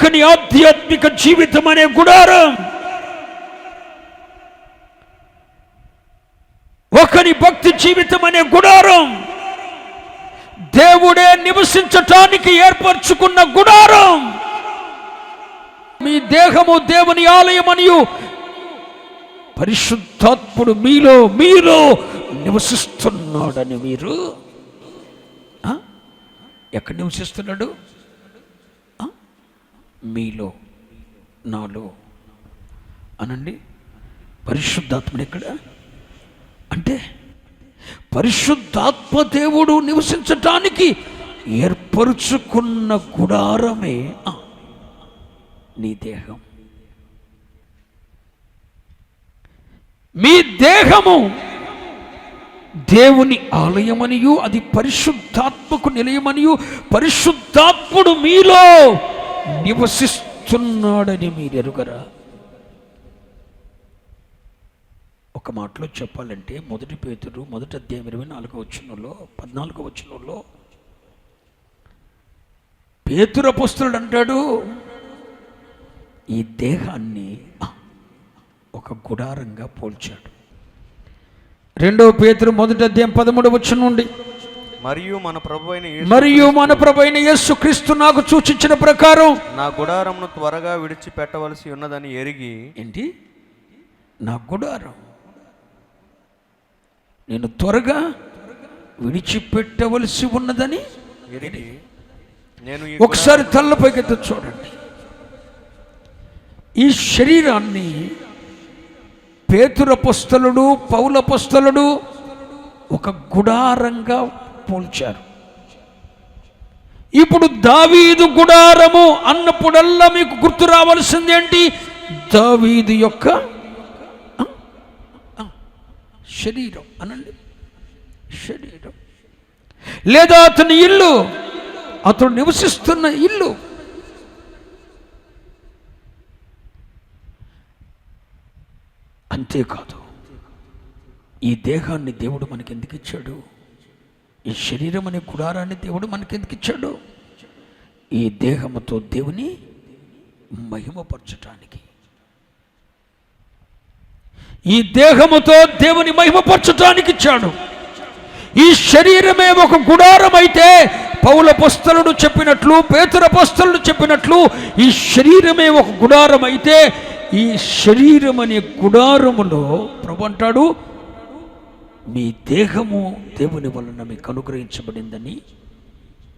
ఒకని ఆధ్యాత్మిక జీవితం అనే గుడారం, ఒకని భక్తి జీవితం అనే గుడారం, దేవుడే నివసించటానికి ఏర్పరచుకున్న గుడారం. మీ దేహము దేవుని ఆలయమనియు పరిశుద్ధాత్ముడు మీలో నివసిస్తున్నాడని మీరు ఎక్కడ నివసిస్తున్నాడు? మీలో, నాలో అనండి. పరిశుద్ధాత్ముడు ఎక్కడ అంటే పరిశుద్ధాత్మ దేవుడు నివసించటానికి ఏర్పరుచుకున్న గుడారమే నీ దేహం. మీ దేహము దేవుని ఆలయమనియు అది పరిశుద్ధాత్మకు నిలయమనియు పరిశుద్ధాత్ముడు మీలో నివసిస్తున్నాడని మీరు ఎరుగరా? ఒక మాటలో చెప్పాలంటే 1 పేతురు 1వ అధ్యాయం 24వ వచనంలో 14వ వచనంలో పేతురు అపోస్తలుడు అంటాడు, ఈ దేహాన్ని ఒక గుడారంగా పోల్చాడు. 2వ పేతురు 1వ అధ్యాయం 13వ వచనం నుండి మరియు మన ప్రభువైన యేసుక్రీస్తు నాకు సూచించిన ప్రకారం నా గుడారమును త్వరగా విడిచిపెట్టవలసి ఉన్నదని ఎరిగి. ఏంటి? నా గుడారం నేను త్వరగా విడిచిపెట్టవలసి ఉన్నదని ఎరిగి. ఒకసారి తలపైకెత్తి చూడండి. ఈ శరీరాన్ని పేతురు అపోస్తలుడు, పౌలు అపోస్తలుడు ఒక గుడారంగా పోల్చారు. ఇప్పుడు దావీదు గుడారము అన్నప్పుడల్లా మీకు గుర్తు రావాల్సింది ఏంటి? దావీదు యొక్క శరీరం అనండి. శరీరం లేదా అతని ఇల్లు, అతడు నివసిస్తున్న ఇల్లు. అంతేకాదు, ఈ దేహాన్ని దేవుడు మనకి ఎందుకు ఇచ్చాడు? ఈ శరీరం అనే గుడారాన్ని దేవుడు మనకి ఎందుకు ఇచ్చాడు? ఈ దేహముతో దేవుని మహిమపరచటానికి. ఈ దేహముతో దేవుని మహిమపరచటానికి ఇచ్చాడు. ఈ శరీరమే ఒక గుడారం అయితే పౌలు అపోస్తలుడు చెప్పినట్లు, పేతురు అపోస్తలుడు చెప్పినట్లు ఈ శరీరమే ఒక గుడారం అయితే ఈ శరీరం అనే గుడారములో ప్రభు అంటాడు, మీ దేహము దేవుని వలన మీకు అనుగ్రహించబడిందని,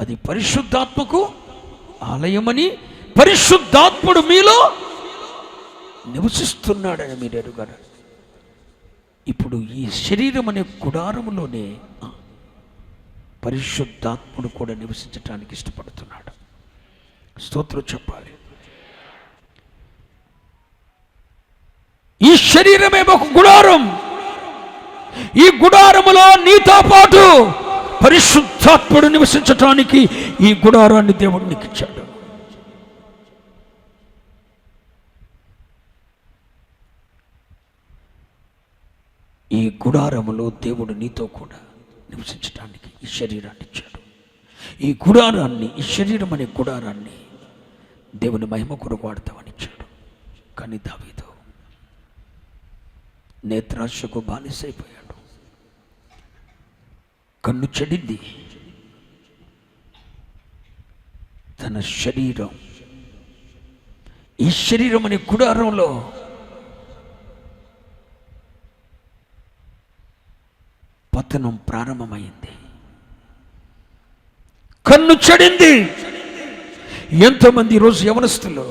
అది పరిశుద్ధాత్మకు ఆలయమని, పరిశుద్ధాత్ముడు మీలో నివసిస్తున్నాడని మీరు ఎరుగరు. ఇప్పుడు ఈ శరీరం అనే గుడారములోనే పరిశుద్ధాత్ముడు కూడా నివసించటానికి ఇష్టపడుతున్నాడు. స్తోత్రం చెప్పాలి. ఈ శరీరమే ఒక గుడారం. ఈ గుడారములో నీతో పాటు పరిశుద్ధాత్ముడు నివసించటానికి ఈ గుడారాన్ని దేవుడు నీకు ఇచ్చాడు. ఈ గుడారములో దేవుడు నీతో కూడా నివసించటానికి ఈ శరీరాన్ని ఇచ్చాడు. ఈ గుడారాన్ని, ఈ శరీరం అనే గుడారాన్ని దేవుని మహిమ కొరకు వాడతామని ఇచ్చాడు. కానీ దావీదు నేత్రాశకు బానిసైపోయాడు. కన్ను చెడింది. తన శరీరం, ఈ శరీరం అనే గుడారంలో పతనం ప్రారంభమైంది. కన్ను చెడింది. ఎంతోమంది ఈరోజు యవనస్తులు,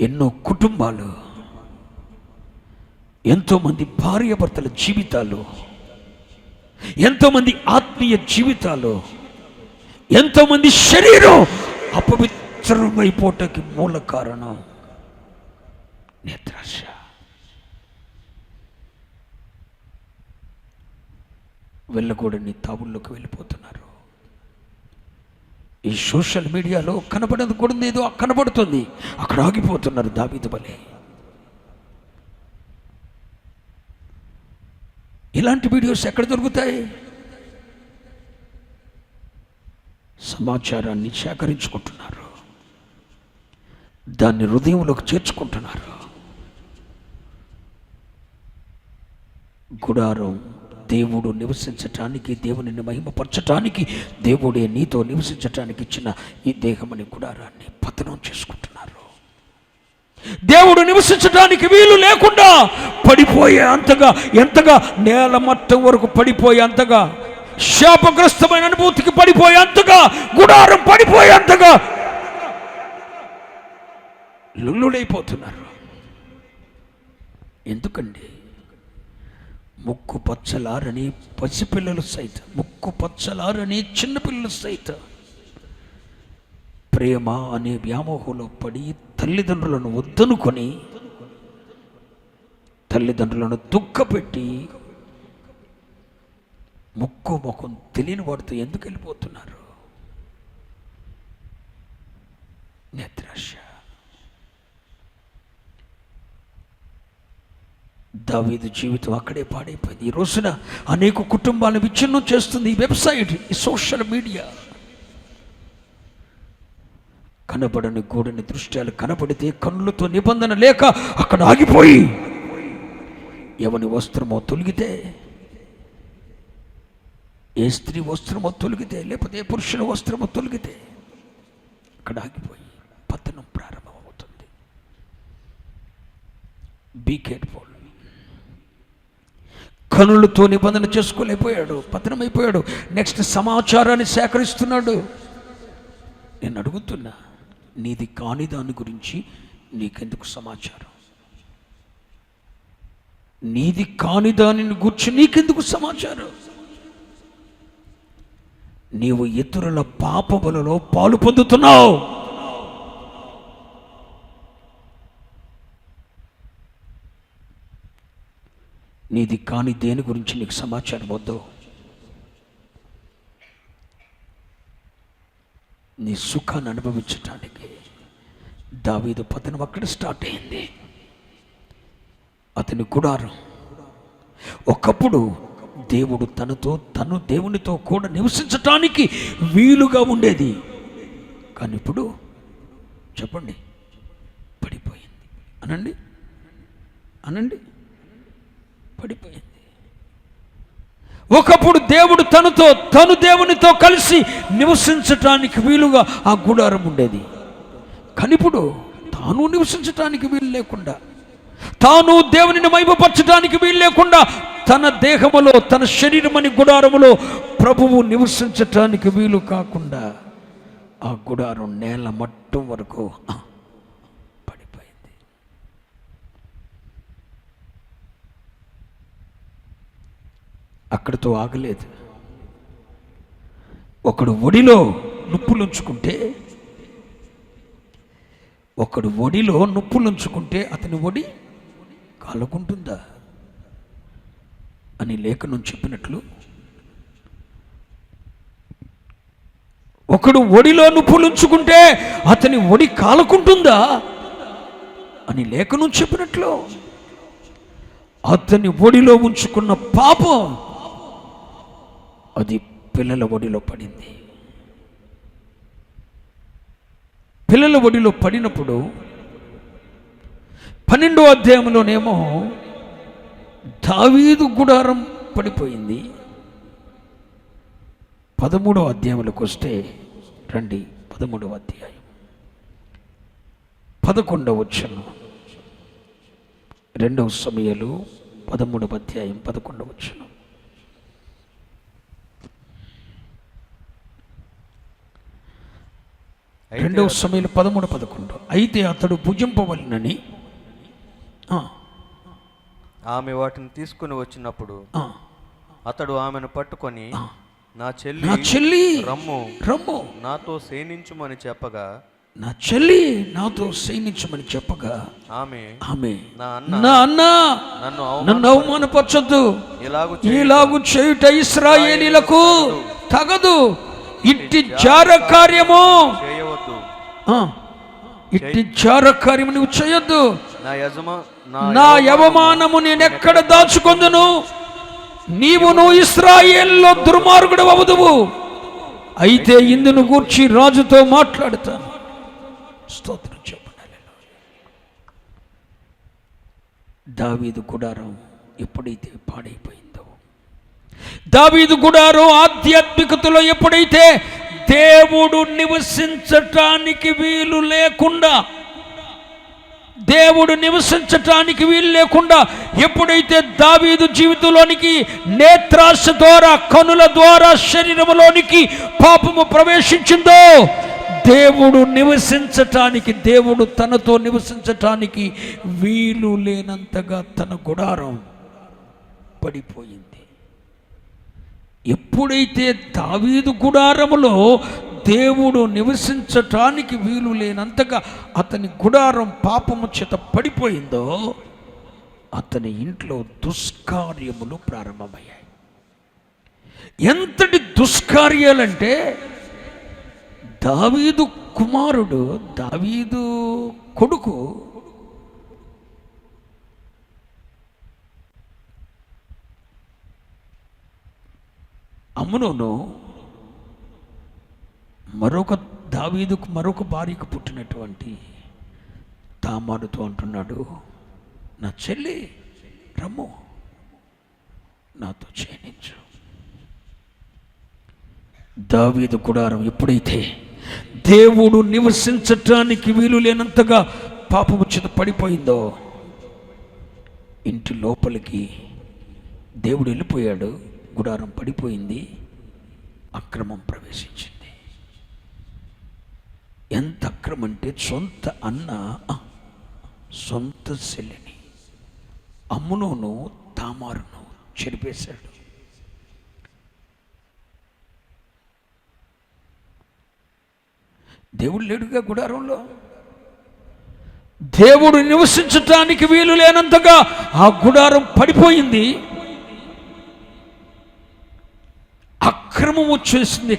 ఎన్నో కుటుంబాలు, ఎంతోమంది భార్యాభర్తల జీవితాలు, ఎంతోమంది ఆత్మీయ జీవితాలు, ఎంతోమంది శరీరం అపవిత్రమైపోవటానికి మూల కారణం నేత్రాశ. వెళ్ళకూడని తావుల్లోకి వెళ్ళిపోతున్నారు. ఈ సోషల్ మీడియాలో కనపడదు కూడా ఏదో కనపడుతుంది, అక్కడ ఆగిపోతున్నారు దావీదు వలె. ఇలాంటి వీడియోస్ ఎక్కడ దొరుకుతాయి? సమాచారాన్ని సేకరించుకుంటున్నారు. దాన్ని హృదయంలోకి చేర్చుకుంటున్నారు. గుడారం దేవుడు నివసించటానికి, దేవునిని మహిమపరచటానికి, దేవుడే నీతో నివసించటానికి ఇచ్చిన ఈ దేహమని గుడారాన్ని పతనం చేసుకుంటున్నారు. దేవుడు నివసించటానికి వీలు లేకుండా పడిపోయే అంతగా, ఎంతగా నేల మట్టం వరకు పడిపోయే అంతగా, శాపగ్రస్తమైన అనుభూతికి పడిపోయే అంతగా, గుడారం పడిపోయే అంతగా లుల్లుడైపోతున్నారు. ఎందుకండి? ముక్కు పచ్చలారని పసిపిల్లలు సైతం, ముక్కు పచ్చలారని చిన్నపిల్లలు సైతం ప్రేమ అనే వ్యామోహంలో పడి తల్లిదండ్రులను వద్దనుకొని, తల్లిదండ్రులను దుఃఖపెట్టి, ముక్కు ముఖం తెలియని వాడితో ఎందుకు వెళ్ళిపోతున్నారు? నిద్రాశ. దావీదు జీవితం అక్కడే పాడైపోయింది. ఈ రోజున అనేక కుటుంబాలను విచ్ఛిన్నం చేస్తుంది ఈ వెబ్సైట్, ఈ సోషల్ మీడియా. కనబడని గూడని దృశ్యాలు కనబడితే కన్నులతో నిబంధన లేక అక్కడ ఆగిపోయి, ఎవని వస్త్రమో తొలగితే, ఏ స్త్రీ వస్త్రమో తొలగితే, లేకపోతే ఏ పురుషుల వస్త్రమో తొలగితే అక్కడ ఆగిపోయి పతనం ప్రారంభమవుతుంది. Be careful. కనులతో నిబంధన చేసుకోలేకపోయాడు, పతనమైపోయాడు. నెక్స్ట్ సమాచారాన్ని సేకరిస్తున్నాడు. నేను అడుగుతున్నా, నీది కాని దాని గురించి నీకెందుకు సమాచారం? నీది కాని దానిని గురించి నీకెందుకు సమాచారం? నీవు ఇతరుల పాపములలో పాలు పొందుతున్నావు. నీది కాని దేని గురించి నీకు సమాచారం వద్దు. నీ సుఖాన్ని అనుభవించటానికి దావీదు పతనం అక్కడ స్టార్ట్ అయింది. అతని గుడారం ఒకప్పుడు దేవుడు తను దేవునితో కూడా నివసించటానికి వీలుగా ఉండేది. కానీ ఇప్పుడు చెప్పండి, పడిపోయింది. అనండి పడిపోయింది. ఒకప్పుడు దేవుడు తను దేవునితో కలిసి నివసించటానికి వీలుగా ఆ గుడారం ఉండేది. కానీ ఇప్పుడు తాను నివసించటానికి వీలు లేకుండా, తాను దేవునిని మహిమపరచడానికి వీలు లేకుండా, తన దేహములో, తన శరీరమని గుడారములో ప్రభువు నివసించటానికి వీలు కాకుండా ఆ గుడారం నేల మట్టం వరకు పడిపోయింది. అక్కడితో ఆగలేదు. ఒకడు ఒడిలో నుప్పులుంచుకుంటే అతని ఒడి కాలుకుంటుందా అని లేఖనం చెప్పినట్లు, ఒకడు ఒడిలో నుప్పులుంచుకుంటే అతని ఒడి కాలుకుంటుందా అని లేఖనం చెప్పినట్లు, అతని ఒడిలో ఉంచుకున్న పాపం అది పిల్లల ఒడిలో పడింది. పిల్లల ఒడిలో పడినప్పుడు 12వ అధ్యాయంలోనేమో దావీదు గుడారం పడిపోయింది. 13వ అధ్యాయంలోకి వస్తే రండి, 13వ అధ్యాయం 11వ వచనం, 2వ సమూయేలు 13వ అధ్యాయం 11వ వచనం. రెండవ సమూయేలు 13:11. అయితే అతడు భుజింపవలెనని ఆమె వాటిని తీసుకుని వచ్చినప్పుడు అతడు ఆమెను పట్టుకొని, నా చెల్లి రమ్ము నాతో శయనించుమని చెప్పగా, ఆమె నా అన్న నన్ను అవమానపరచొద్దు, ఇలాగు చేయుట ఇశ్రాయేలీయులకు తగదు, ఇట్టి జార కార్యము నువ్వు చేయొద్దు, నా యవమానము నేనెక్కడ దాచుకొందును, నువ్వు ఇశ్రాయేలులో దుర్మార్గుడు అవుదువు, అయితే ఇందును గూర్చి రాజుతో మాట్లాడుతాను. స్తోత్రం చెప్పండి. దావీదు గుడారం ఎప్పుడైతే పాడైపోయిందో, దావీదు గుడారం ఆధ్యాత్మికతలో ఎప్పుడైతే దేవుడు నివసించటానికి వీలు లేకుండా, దేవుడు నివసించటానికి వీలు లేకుండా ఎప్పుడైతే దావీదు జీవితంలోనికి నేత్రాశ ద్వారా, కనుల ద్వారా శరీరంలోనికి పాపము ప్రవేశించిందో, దేవుడు నివసించటానికి, దేవుడు తనతో నివసించటానికి వీలు లేనంతగా తన గుడారం పడిపోయింది. ఎప్పుడైతే దావీదు గుడారములో దేవుడు నివసించటానికి వీలు లేనంతగా అతని గుడారం పాపము చేత పడిపోయిందో, అతని ఇంట్లో దుష్కార్యములు ప్రారంభమయ్యాయి. ఎంతటి దుష్కార్యాలంటే, దావీదు కుమారుడు, దావీదు కొడుకు అమ్నోను దావీదుకు మరొక భార్యకు పుట్టినటువంటి తామారుతో అంటున్నాడు, నా చెల్లి రమ్ము, నాతో చేయనించు. దావీదు గుడారం ఎప్పుడైతే దేవుడు నివసించటానికి వీలు లేనంతగా పాపము చేత పడిపోయిందో, ఇంటి లోపలికి దేవుడు వెళ్ళిపోయాడు, గుడారం పడిపోయింది, అక్రమం ప్రవేశించింది. ఎంత అక్రమం అంటే, సొంత అన్న సొంత చెల్లిని అమ్నోను తామారును చెరిపేశాడు. దేవుడు లేడుగా గుడారంలో, దేవుడు నివసించటానికి వీలు లేనంతగా ఆ గుడారం పడిపోయింది, అక్రమం వచ్చేసింది.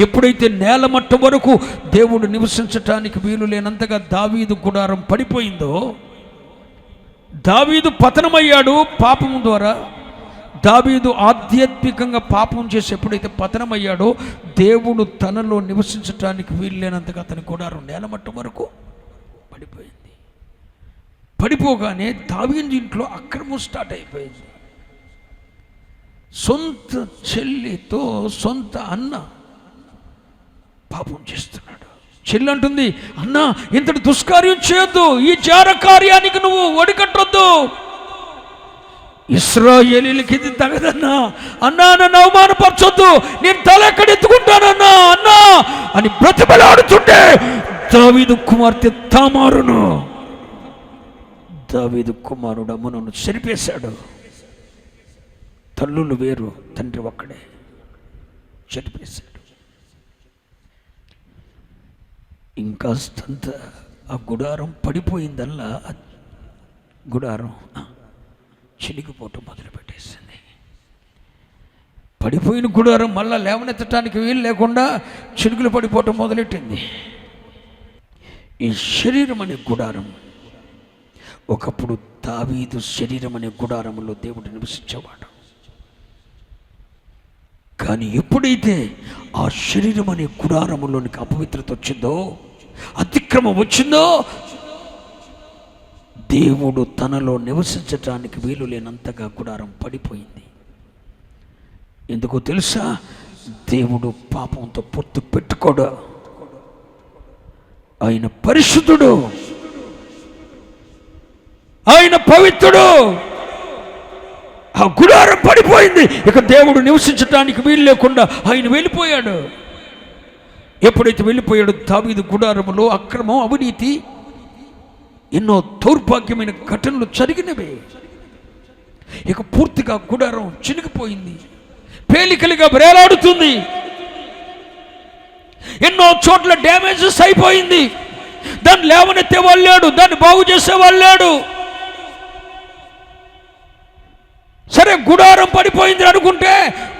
ఎప్పుడైతే నేలమట్ట వరకు దేవుడు నివసించటానికి వీలు లేనంతగా దావీదు గుడారం పడిపోయిందో, దావీదు పతనమయ్యాడు పాపము ద్వారా. దావీదు ఆధ్యాత్మికంగా పాపం చేసి ఎప్పుడైతే పతనమయ్యాడో, దేవుడు తనలో నివసించటానికి వీలు లేనంతగా అతని గుడారం నేలమట్టం వరకు పడిపోయింది. పడిపోగానే దావీదు ఇంట్లో అక్రమం స్టార్ట్ అయిపోయింది. సొంత చెల్లితో సొంత అన్న పాపం చేస్తున్నాడు. చెల్లి అంటుంది, అన్న ఇంతటి దుష్కార్యం చేయొద్దు, ఈ జార కార్యానికి నువ్వు ఒడికట్టొద్దు, ఇశ్రాయేలీయులకి ఇది తగదన్నా, అన్నా నన్ను అవమానపరచొద్దు, నేను తల ఎక్కడ ఎత్తుకుంటానన్నా అన్నా అని బ్రతిమలాడుతుంటే, దావీదు కుమార్తె తామారును, దావీదు కుమారుడు అమ్నోను చెరిపేశాడు. తల్లులు వేరు, తండ్రి ఒక్కడే, చెరిపేశాడు. ఇంకాస్తంత ఆ గుడారం పడిపోయిందల్లా, గుడారం చినిగిపోవటం మొదలుపెట్టేసింది. పడిపోయిన గుడారం మళ్ళా లేవనెత్తటానికి వీలు లేకుండా చినుకులు పడిపోవటం మొదలెట్టింది. ఈ శరీరం అనే గుడారం, ఒకప్పుడు దావీదు శరీరం అనే గుడారంలో దేవుడు నివసించేవాడు. కానీ ఎప్పుడైతే ఆ శరీరం అనే గుడారములోనికి అపవిత్రత వచ్చిందో, అతిక్రమం వచ్చిందో, దేవుడు తనలో నివసించటానికి వీలు లేనంతగా గుడారం పడిపోయింది. ఎందుకో తెలుసా? దేవుడు పాపంతో పొత్తు పెట్టుకోడు, ఆయన పరిశుద్ధుడు, ఆయన పవిత్రుడు. ఆ గుడారం పడిపోయింది, ఇక దేవుడు నివసించటానికి వీలు లేకుండా ఆయన వెళ్ళిపోయాడు. ఎప్పుడైతే వెళ్ళిపోయాడో, దావీదు గుడారములో అక్రమం, అవినీతి, ఎన్నో దౌర్భాగ్యమైన ఘటనలు జరిగినవి. ఇక పూర్తిగా గుడారం చినిగిపోయింది, పేలికలుగా వేలాడుతుంది, ఎన్నో చోట్ల డ్యామేజెస్ అయిపోయింది. దాన్ని లేవనెత్తే వాళ్ళు లేడు, దాన్ని బాగు చేసేవాళ్ళు లేడు. సరే, గుడారం పడిపోయింది అనుకుంటే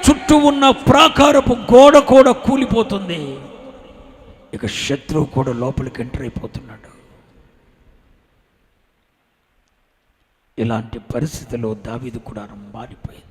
చుట్టూ ఉన్న ప్రాకారపు గోడ కూడా కూలిపోతుంది. ఇక శత్రువు కూడా లోపలికి ఎంటర్ అయిపోతున్నాడు. ఇలాంటి పరిస్థితిలో దావీదు గుడారం మారిపోయింది.